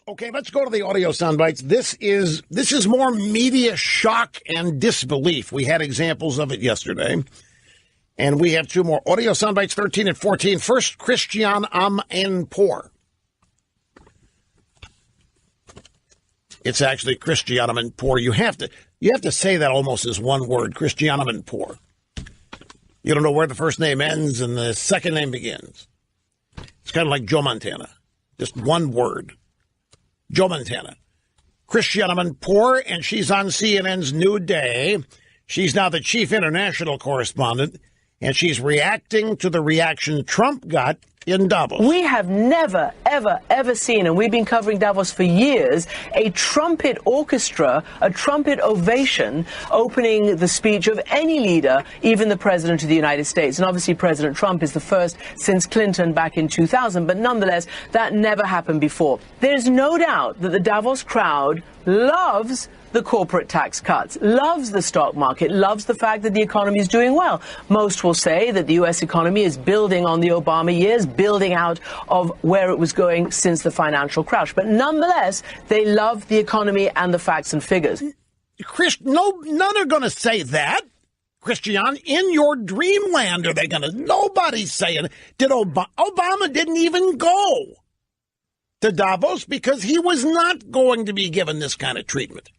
Okay, let's go to the audio sound bites. This is more media shock and disbelief. We had examples of it yesterday. And we have two more. Audio sound bites 13 and 14. First, Christian Amanpour. It's actually Christian Amanpour. You have to say that almost as one word, Christian Amanpour. You don't know where the first name ends and the second name begins. It's kind of like Joe Montana. Just one word. Joe Montana. Christian Amanpour, and she's on CNN's New Day. She's now the chief international correspondent, and she's reacting to the reaction Trump got in Davos. We have never, ever, ever seen, and we've been covering Davos for years, a trumpet orchestra, a trumpet ovation opening the speech of any leader, even the President of the United States. And obviously President Trump is the first since Clinton back in 2000, but nonetheless, that never happened before. There's no doubt that the Davos crowd loves the corporate tax cuts, loves the stock market, loves the fact that the economy is doing well. Most will say that the U.S. economy is building on the Obama years, building out of where it was going since the financial crash. But nonetheless, they love the economy and the facts and figures. None are going to say that. Christian, in your dreamland, are they going to? Nobody's saying it. Obama didn't even go to Davos because he was not going to be given this kind of treatment.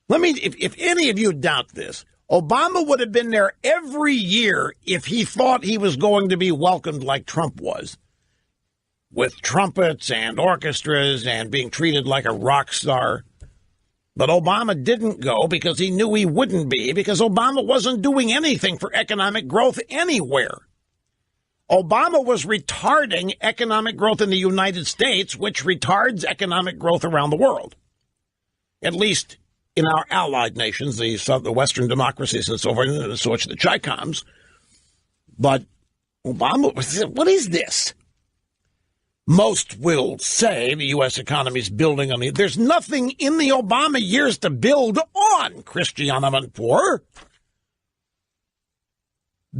If any of you doubt this, Obama would have been there every year if he thought he was going to be welcomed like Trump was, with trumpets and orchestras and being treated like a rock star. But Obama didn't go because he knew he wouldn't be, because Obama wasn't doing anything for economic growth anywhere. Obama was retarding economic growth in the United States, which retards economic growth around the world, at least in our allied nations, the Western democracies and so forth, and so much the Chi-Coms. But Obama, what is this? Most will say the U.S. economy is building on it. There's nothing in the Obama years to build on, Christian Amanpour.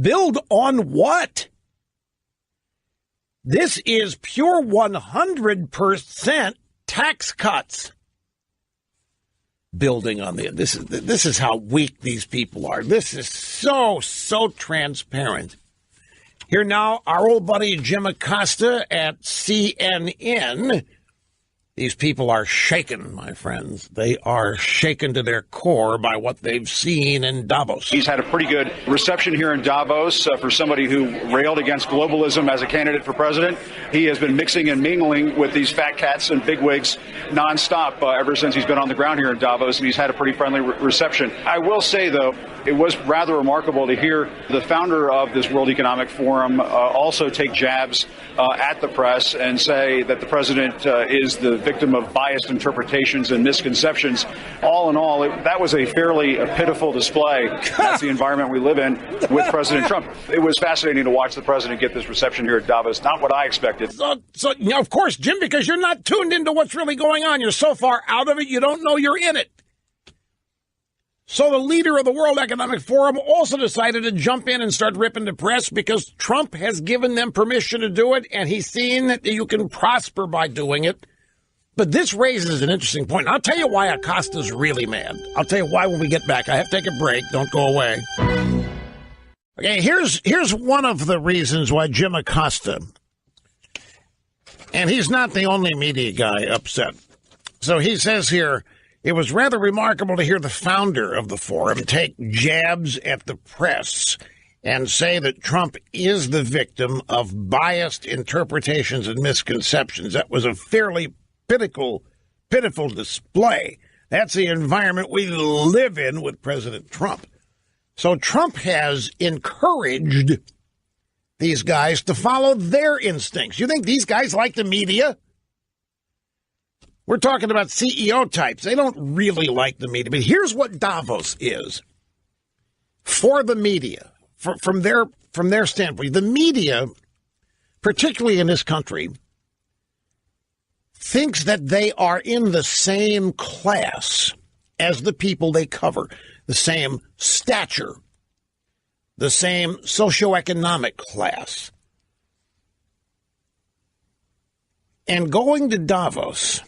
Build on what? This is pure 100% tax cuts. Building on the this is how weak these people are. This is so transparent. Here now, our old buddy Jim Acosta at CNN. These people are shaken, my friends. They are shaken to their core by what they've seen in Davos. He's had a pretty good reception here in Davos for somebody who railed against globalism as a candidate for president. He has been mixing and mingling with these fat cats and bigwigs nonstop ever since he's been on the ground here in Davos, and he's had a pretty friendly reception. I will say, though, it was rather remarkable to hear the founder of this World Economic Forum also take jabs at the press and say that the president is the victim of biased interpretations and misconceptions. All in all, that was a fairly pitiful display. That's the environment we live in with President Trump. It was fascinating to watch the president get this reception here at Davos. Not what I expected. So of course, Jim, because you're not tuned into what's really going on. You're so far out of it, you don't know you're in it. So the leader of the World Economic Forum also decided to jump in and start ripping the press because Trump has given them permission to do it, and he's seen that you can prosper by doing it. But this raises an interesting point. I'll tell you why Acosta's really mad. I'll tell you why when we get back. I have to take a break. Don't go away. Okay, here's one of the reasons why Jim Acosta, and he's not the only media guy upset. So he says here, it was rather remarkable to hear the founder of the forum take jabs at the press and say that Trump is the victim of biased interpretations and misconceptions. That was a fairly pitiful display. That's the environment we live in with President Trump. So Trump has encouraged these guys to follow their instincts. You think these guys like the media? We're talking about CEO types. They don't really like the media. But here's what Davos is for the media, from their standpoint. The media, particularly in this country, thinks that they are in the same class as the people they cover, the same stature, the same socioeconomic class. And going to Davos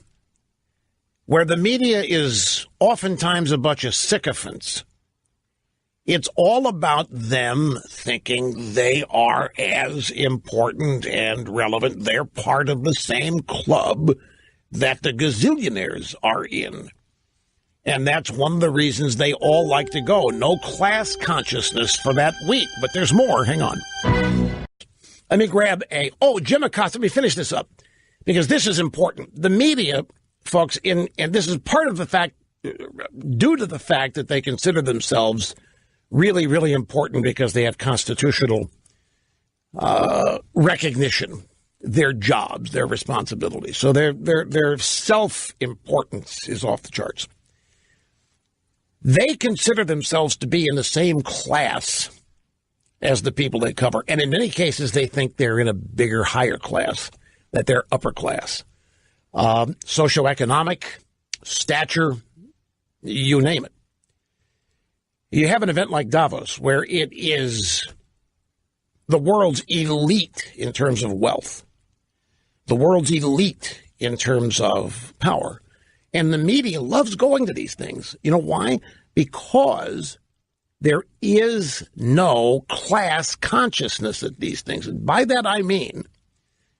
where the media is oftentimes a bunch of sycophants. It's all about them thinking they are as important and relevant. They're part of the same club that the gazillionaires are in. And that's one of the reasons they all like to go. No class consciousness for that week. But there's more. Hang on. Let me grab Jim Acosta. Let me finish this up, because this is important. The media, folks, and this is part of the fact, due to the fact that they consider themselves really, really important because they have constitutional recognition, their jobs, their responsibilities. So their self-importance is off the charts. They consider themselves to be in the same class as the people they cover. And in many cases, they think they're in a bigger, higher class, that they're upper class. Socioeconomic, stature, you name it. You have an event like Davos where it is the world's elite in terms of wealth, the world's elite in terms of power. And the media loves going to these things. You know why? Because there is no class consciousness at these things. And by that I mean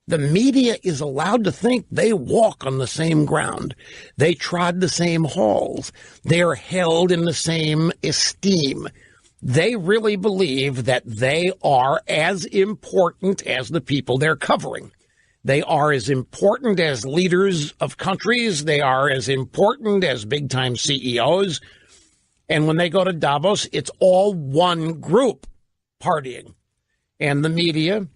the media is allowed to think they walk on the same ground. They trod the same halls. They are held in the same esteem. They really believe that they are as important as the people they're covering. They are as important as leaders of countries. They are as important as big-time CEOs. And when they go to Davos, it's all one group partying. And the media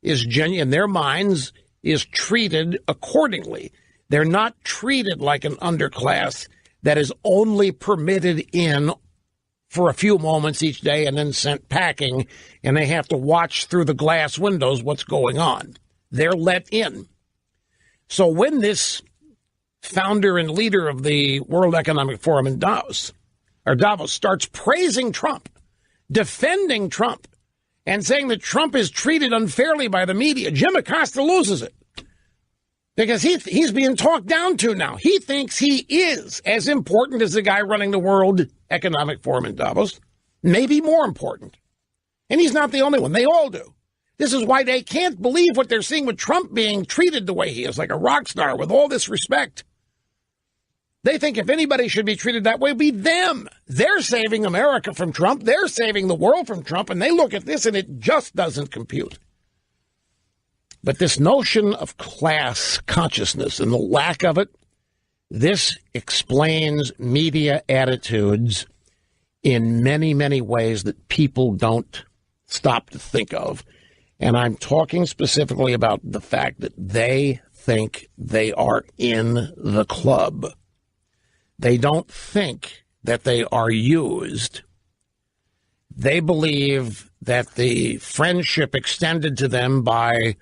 is in their minds is treated accordingly. They're not treated like an underclass that is only permitted in for a few moments each day and then sent packing, and they have to watch through the glass windows what's going on. They're let in. So when this founder and leader of the World Economic Forum in Davos starts praising Trump, defending Trump, and saying that Trump is treated unfairly by the media, Jim Acosta loses it. Because he's being talked down to now. He thinks he is as important as the guy running the World Economic Forum in Davos, maybe more important. And he's not the only one. They all do. This is why they can't believe what they're seeing with Trump being treated the way he is, like a rock star with all this respect. They think if anybody should be treated that way, it'd be them. They're saving America from Trump. They're saving the world from Trump. And they look at this and it just doesn't compute. But this notion of class consciousness and the lack of it, this explains media attitudes in many, many ways that people don't stop to think of. And I'm talking specifically about the fact that they think they are in the club. They don't think that they are used. They believe that the friendship extended to them by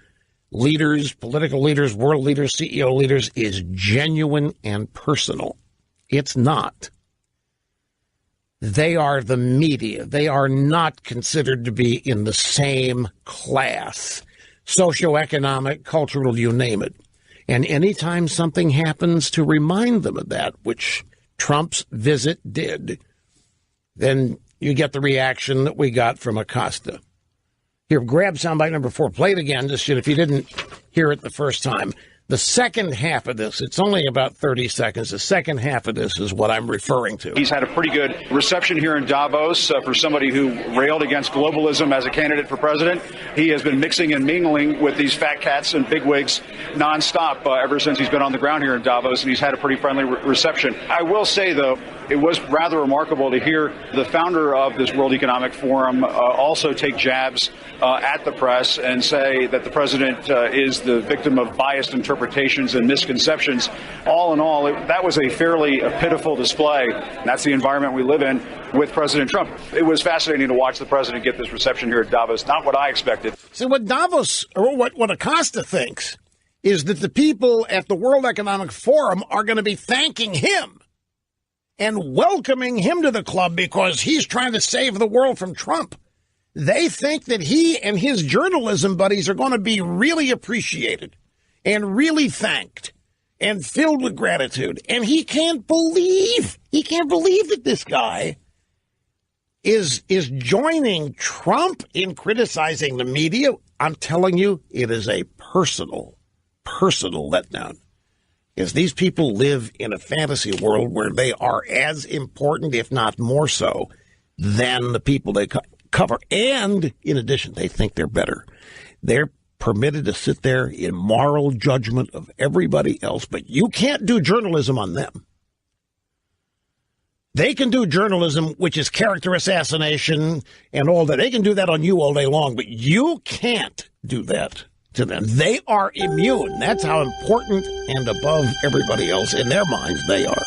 leaders, political leaders, world leaders, CEO leaders is genuine and personal. It's not. They are the media. They are not considered to be in the same class, socioeconomic, cultural, you name it. And anytime something happens to remind them of that, which Trump's visit did, then you get the reaction that we got from Acosta. Here, grab soundbite number 4. Play it again, just if you didn't hear it the first time. The second half of this, it's only about 30 seconds. The second half of this is what I'm referring to. He's had a pretty good reception here in Davos for somebody who railed against globalism as a candidate for president. He has been mixing and mingling with these fat cats and bigwigs nonstop ever since he's been on the ground here in Davos, and he's had a pretty friendly reception. I will say, though, it was rather remarkable to hear the founder of this World Economic Forum also take jabs at the press and say that the president is the victim of biased interpretations and misconceptions. All in all, that was a fairly pitiful display. That's the environment we live in with President Trump. It was fascinating to watch the president get this reception here at Davos. Not what I expected. So what Davos, or what Acosta thinks, is that the people at the World Economic Forum are going to be thanking him and welcoming him to the club because he's trying to save the world from Trump. They think that he and his journalism buddies are going to be really appreciated and really thanked. and filled with gratitude. And he can't believe that this guy is joining Trump in criticizing the media. I'm telling you, it is a personal letdown. Is these people live in a fantasy world where they are as important, if not more so, than the people they cover. And in addition, they think they're better. They're permitted to sit there in moral judgment of everybody else, but you can't do journalism on them. They can do journalism, which is character assassination and all that. They can do that on you all day long, but you can't do that to them. They are immune. That's how important and above everybody else in their minds they are.